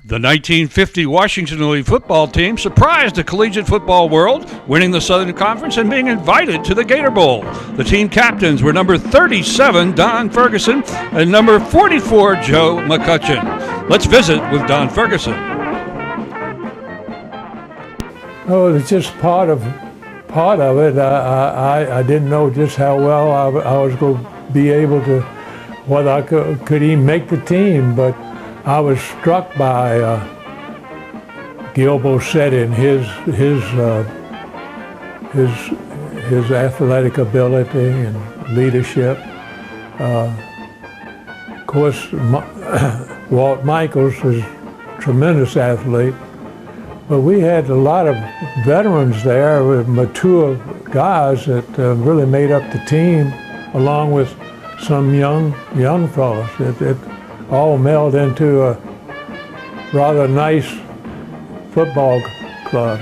The 1950 Washington Lee football team surprised the collegiate football world, winning the Southern Conference and being invited to the Gator Bowl. The team captains were number 37, Don Ferguson, and number 44, Joe McCutcheon. Let's visit with Don Ferguson. Oh, it's just part of it. I didn't know just how well I was going to be able to, whether I could even make the team, but I was struck by Gil Bossetti and his athletic ability and leadership. Of course, Walt Michaels was a tremendous athlete, but we had a lot of veterans there with mature guys that really made up the team, along with some young fellows. It all melded into a rather nice football club.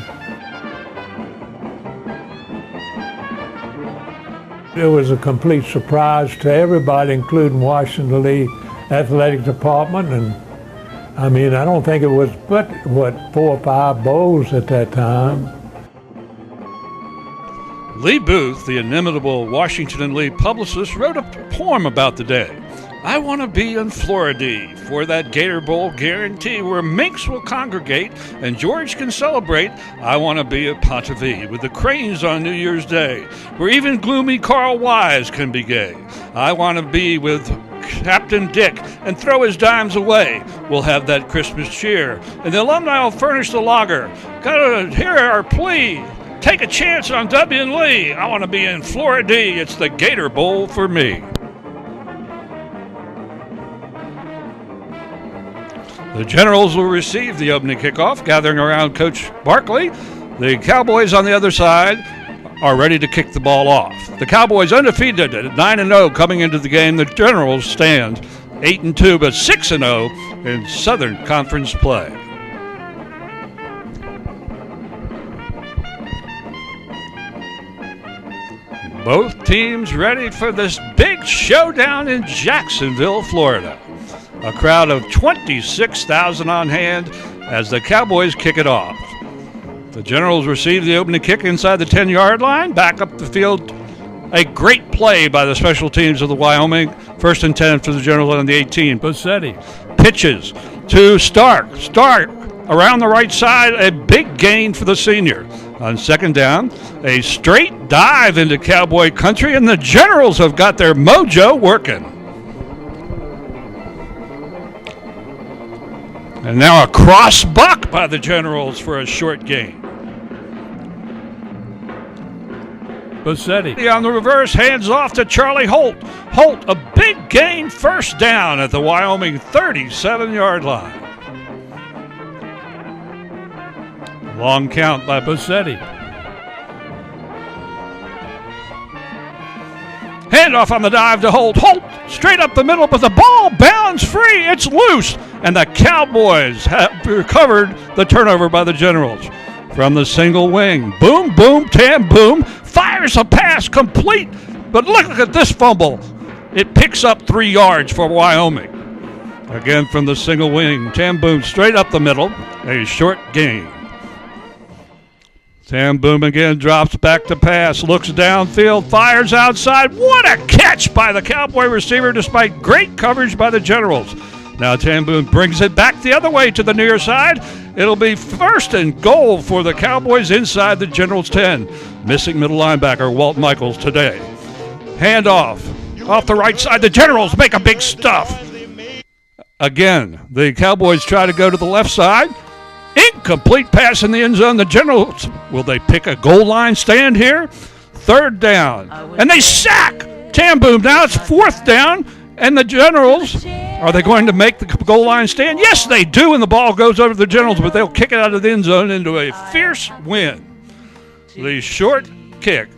It was a complete surprise to everybody, including Washington Lee Athletic Department, and I mean, I don't think it was but, 4 or 5 bowls at that time. Lee Booth, the inimitable Washington and Lee publicist, wrote a poem about the day. I want to be in Florida for that Gator Bowl guarantee where minks will congregate and George can celebrate. I want to be at Ponte with the cranes on New Year's Day, where even gloomy Carl Wise can be gay. I want to be with Captain Dick and throw his dimes away. We'll have that Christmas cheer, and the alumni will furnish the lager. Gotta hear our plea. Take a chance on W&L. I want to be in Florida. It's the Gator Bowl for me. The Generals will receive the opening kickoff, gathering around Coach Barkley. The Cowboys on the other side are ready to kick the ball off. The Cowboys undefeated at 9-0 coming into the game. The Generals stand 8-2, but 6-0 in Southern Conference play. Both teams ready for this big showdown in Jacksonville, Florida. A crowd of 26,000 on hand as the Cowboys kick it off. The Generals receive the opening kick inside the 10-yard line. Back up the field, a great play by the special teams of the Wyoming. 1st and 10 for the Generals on the 18. Bossetti pitches to Stark. Stark around the right side, a big gain for the senior. On 2nd down, a straight dive into Cowboy country, and the Generals have got their mojo working. And now a cross buck by the Generals for a short gain. Bossetti on the reverse, hands off to Charlie Holt. Holt, a big gain, 1st down at the Wyoming 37-yard line. Long count by Bossetti. Handoff on the dive to Holt. Holt straight up the middle, but the ball bounds free. It's loose, and the Cowboys have recovered the turnover by the Generals. From the single wing, boom, boom, Tam Boom fires a pass complete, but look at this fumble. It picks up 3 yards for Wyoming. Again from the single wing, Tam Boom straight up the middle, a short gain. Tam Boom again drops back to pass, looks downfield, fires outside. What a catch by the Cowboy receiver despite great coverage by the Generals. Now Tam Boom brings it back the other way to the near side. It'll be 1st and goal for the Cowboys inside the Generals 10. Missing middle linebacker Walt Michaels today. Handoff off the right side. The Generals make a big stuff. Again, the Cowboys try to go to the left side. Incomplete pass in the end zone. The Generals, will they pick a goal line stand here? 3rd down. And they sack Tam Boom. Now it's 4th down. And the Generals, are they going to make the goal line stand? Yes, they do, and the ball goes over the Generals, but they'll kick it out of the end zone into a fierce win. The short kick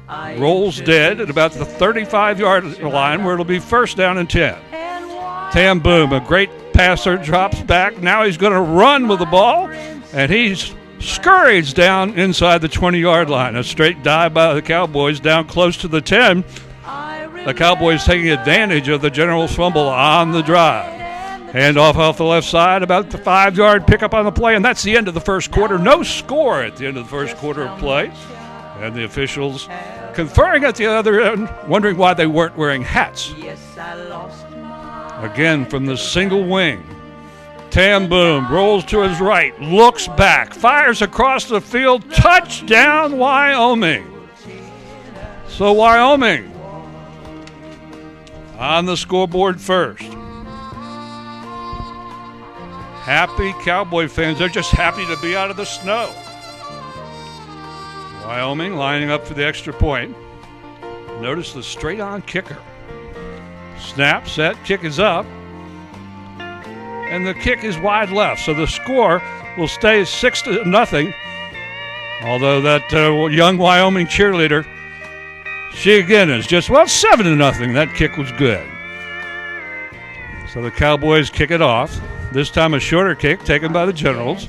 rolls dead at about the 35-yard line, where it'll be 1st down and 10. Tam Boom, a great passer, drops back. Now he's going to run with the ball, and he's scurries down inside the 20-yard line. A straight dive by the Cowboys down close to the 10. The Cowboys taking advantage of the Generals' fumble on the drive. Handoff off the left side, about the 5-yard pickup on the play, and that's the end of the first quarter. No score at the end of the first quarter of play. And the officials conferring at the other end, wondering why they weren't wearing hats. Again, from the single wing, Tam Boom rolls to his right, looks back, fires across the field, touchdown Wyoming. So Wyoming on the scoreboard first. Happy Cowboy fans, they're just happy to be out of the snow. Wyoming lining up for the extra point. Notice the straight-on kicker. Snap, set, kick is up. And the kick is wide left, so the score will stay 6-0. Although that young Wyoming cheerleader, she again is just, 7-0. That kick was good. So the Cowboys kick it off. This time a shorter kick taken by the Generals.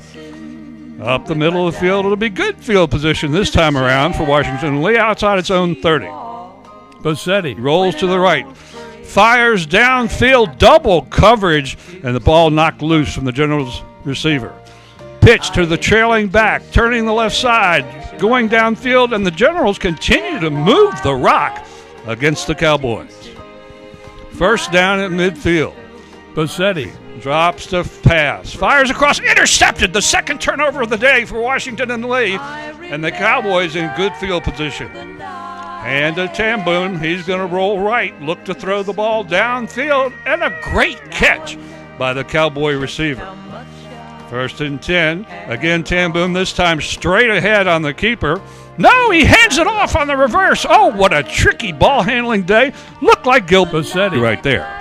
Up the middle of the field, it'll be good field position this time around for Washington Lee outside its own 30. Bossetti Rolls to the right. Fires downfield, double coverage, and the ball knocked loose from the Generals receiver. Pitch to the trailing back, turning the left side, going downfield, and the Generals continue to move the rock against the Cowboys. First down at midfield. Bossetti drops to pass, fires across, intercepted, the second turnover of the day for Washington and Lee, and the Cowboys in good field position. And to Tam Boom, he's going to roll right, look to throw the ball downfield, and a great catch by the Cowboy receiver. First and 10, again Tam Boom, this time straight ahead on the keeper. No, he hands it off on the reverse. Oh, what a tricky ball handling day. Looked like Gil Bossetti right there.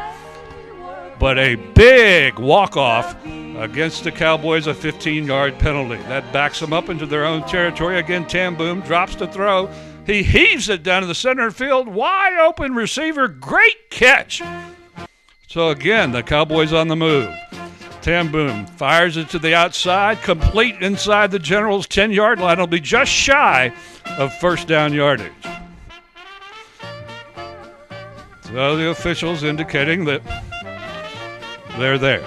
But a big walk-off against the Cowboys, a 15-yard penalty. That backs them up into their own territory. Again, Tam Boom drops to throw. He heaves it down to the center field. Wide open receiver. Great catch. So again, the Cowboys on the move. Tam Boom fires it to the outside, complete inside the Generals' 10-yard line. It'll be just shy of first down yardage. So the officials indicating that they're there.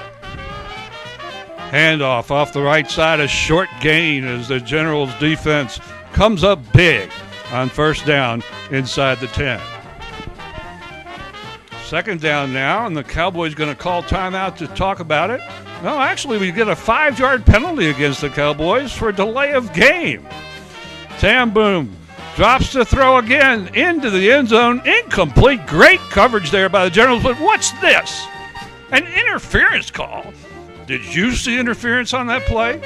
Handoff off the right side, a short gain as the Generals' defense comes up big on first down inside the 10. Second down now, and the Cowboys going to call timeout to talk about it. No, actually, we get a 5-yard penalty against the Cowboys for delay of game. Tam Boom drops to throw again into the end zone. Incomplete. Great coverage there by the Generals, but what's this? An interference call. Did you see interference on that play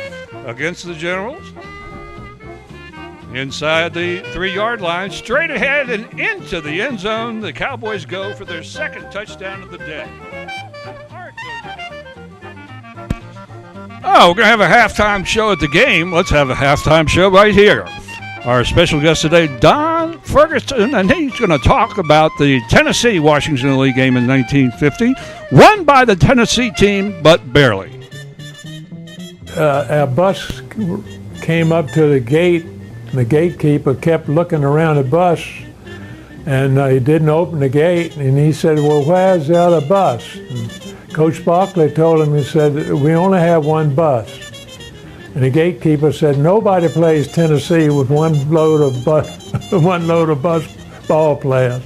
against the Generals? Inside the 3-yard line, straight ahead and into the end zone, the Cowboys go for their second touchdown of the day. Oh, we're going to have a halftime show at the game. Let's have a halftime show right here. Our special guest today, Don Ferguson, and he's going to talk about the Tennessee-Washington Lee game in 1950, won by the Tennessee team, but barely. A bus came up to the gate, and the gatekeeper kept looking around the bus, and he didn't open the gate, and he said, well, where's the other bus? And Coach Barkley told him, he said, we only have one bus. And the gatekeeper said, nobody plays Tennessee with one load of bus ball players.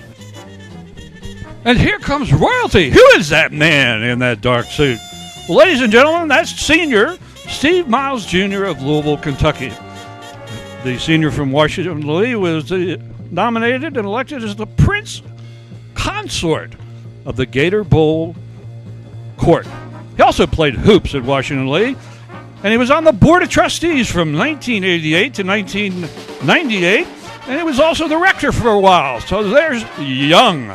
And here comes royalty. Who is that man in that dark suit? Well, ladies and gentlemen, that's senior Steve Miles Jr. of Louisville, Kentucky. The senior from Washington Lee was nominated and elected as the Prince Consort of the Gator Bowl Court. He also played hoops at Washington Lee, and he was on the Board of Trustees from 1988 to 1998, and he was also the rector for a while. So there's young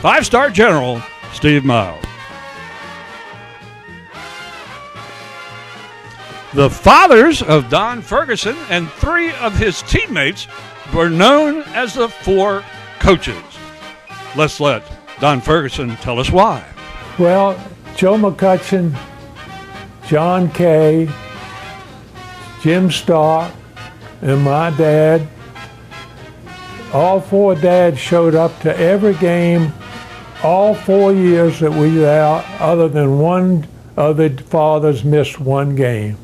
5-star General Steve Miles. The fathers of Don Ferguson and 3 of his teammates were known as the 4 coaches. Let's let Don Ferguson tell us why. Well, Joe McCutcheon, John Kay, Jim Stark, and my dad, all 4 dads showed up to every game all 4 years that we were out, other than one of the fathers missed one game.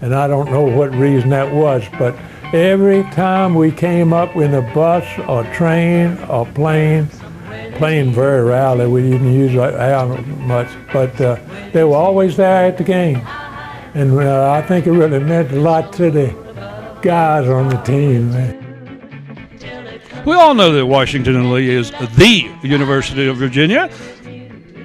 And I don't know what reason that was, but every time we came up in a bus or train or plane very rarely, we didn't use it much, but they were always there at the game. And I think it really meant a lot to the guys on the team. We all know that Washington and Lee is the University of Virginia.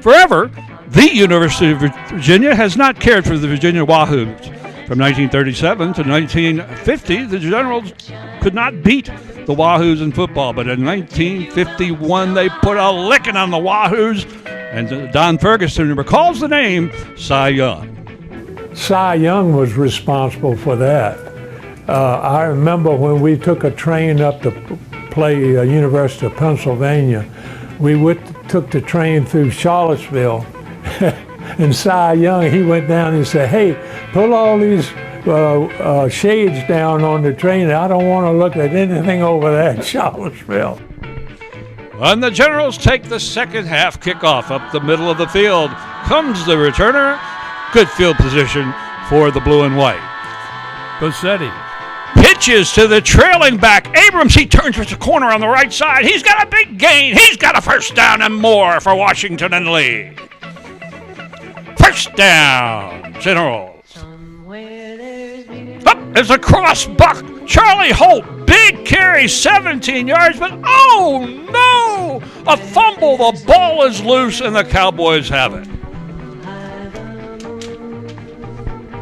Forever, the University of Virginia has not cared for the Virginia Wahoos. From 1937 to 1950, the Generals could not beat the Wahoos in football, but in 1951 they put a licking on the Wahoos, and Don Ferguson recalls the name Cy Young. Cy Young was responsible for that. I remember when we took a train up to play University of Pennsylvania, we took the train through Charlottesville, and Cy Young, he went down and said, "Hey, pull all these shades down on the train. I don't want to look at anything over there in Charlottesville." And the Generals take the second half kickoff. Up the middle of the field comes the returner. Good field position for the blue and white. Bossetti pitches to the trailing back. Abrams, he turns to the corner on the right side. He's got a big gain. He's got a first down and more for Washington and Lee. First down, Generals. Up is a cross buck. Charlie Holt, big carry, 17 yards, but oh no! A fumble, the ball is loose, and the Cowboys have it.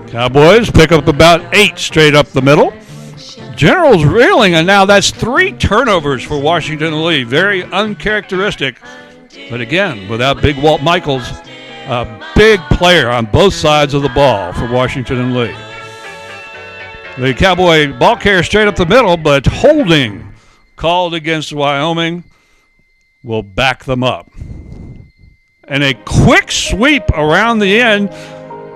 Cowboys pick up about 8 straight up the middle. Generals reeling, and now that's 3 turnovers for Washington and Lee. Very uncharacteristic, but again, without big Walt Michaels, a big player on both sides of the ball for Washington and Lee. The Cowboy ball carrier straight up the middle, but holding called against Wyoming will back them up. And a quick sweep around the end,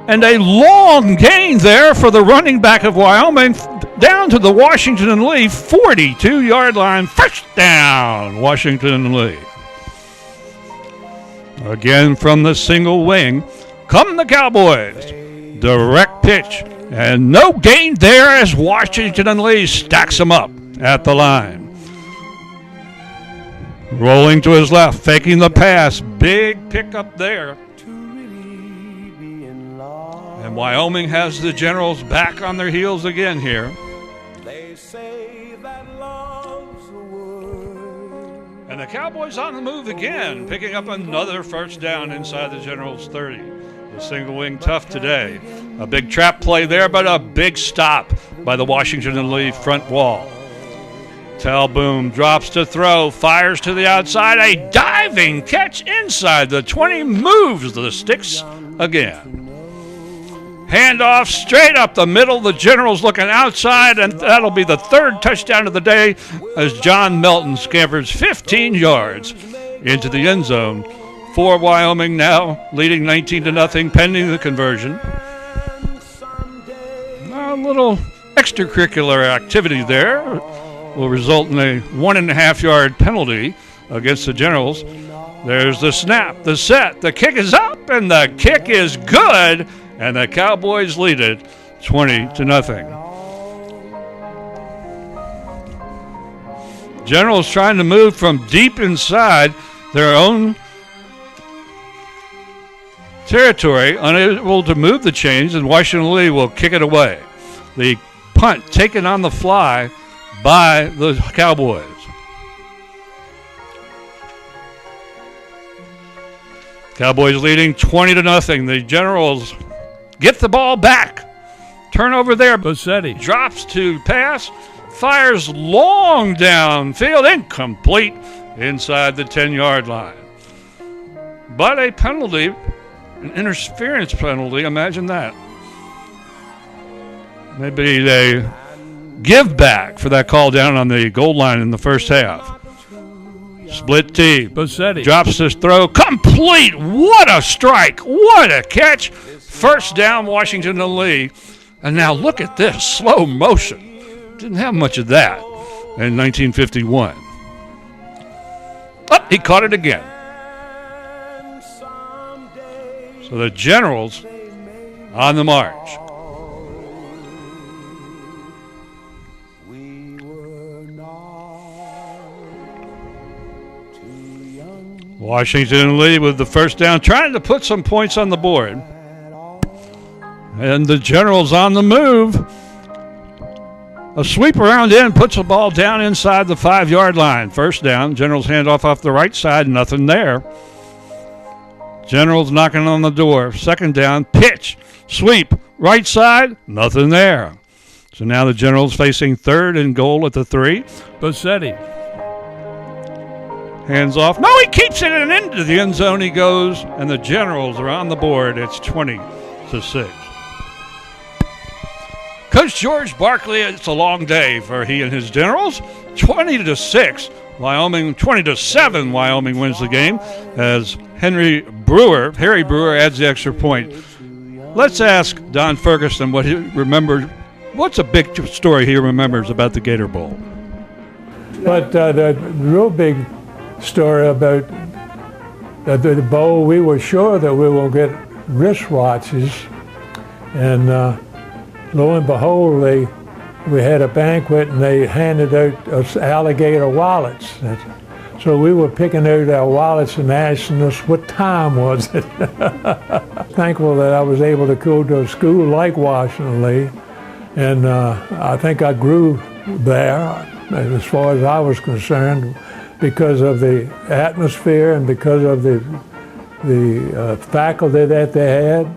and a long gain there for the running back of Wyoming down to the Washington and Lee 42-yard line. First down, Washington and Lee. Again from the single wing come the Cowboys. Direct pitch, and no gain there as Washington and Lee stacks them up at the line. Rolling to his left, faking the pass. Big pickup there. And Wyoming has the Generals back on their heels again here. And the Cowboys on the move again, picking up another first down inside the Generals' 30. The single wing tough today. A big trap play there, but a big stop by the Washington and Lee front wall. Talboom drops to throw, fires to the outside. A diving catch inside the 20, moves the sticks again. Handoff straight up the middle. The Generals looking outside, and that'll be the 3rd touchdown of the day as John Melton scampers 15 yards into the end zone for Wyoming, now leading 19-0 pending the conversion. A little extracurricular activity there will result in a 1.5-yard penalty against the Generals. There's the snap, the set, the kick is up, and the kick is good. And the Cowboys lead it 20-0. Generals trying to move from deep inside their own territory, unable to move the chains, and Washington Lee will kick it away. The punt taken on the fly by the Cowboys. Cowboys leading 20-0. The Generals get the ball back. Turnover there. Bossetti drops to pass. Fires long downfield. Incomplete inside the 10-yard line. But a penalty, an interference penalty. Imagine that. Maybe they give back for that call down on the goal line in the first half. Split T. Bossetti drops this throw. Complete. What a strike. What a catch. First down, Washington and Lee. And now look at this. Slow motion. Didn't have much of that in 1951. Oh, he caught it again. So the Generals on the march. Washington lead with the first down, trying to put some points on the board. And the Generals on the move. A sweep around in puts the ball down inside the 5-yard line. First down, Generals hand off the right side, nothing there. Generals knocking on the door. Second down, pitch, sweep, right side, nothing there. So now the Generals facing 3rd and goal at the 3. Bassetti hands off. No, he keeps it and into the end zone he goes, and the Generals are on the board. It's 20-6. Coach George Barkley, it's a long day for he and his Generals. 20-6, Wyoming. 20-7, Wyoming wins the game as Harry Brewer adds the extra point. Let's ask Don Ferguson what he remembers. What's a big story he remembers about the Gator Bowl? But the real big story about the bowl, we were sure that we were going to get wristwatches, and lo and behold, we had a banquet and they handed out us alligator wallets. So we were picking out our wallets and asking us what time was it. Thankful that I was able to go to a school like Washington Lee, and I think I grew there as far as I was concerned, because of the atmosphere and because of the faculty that they had.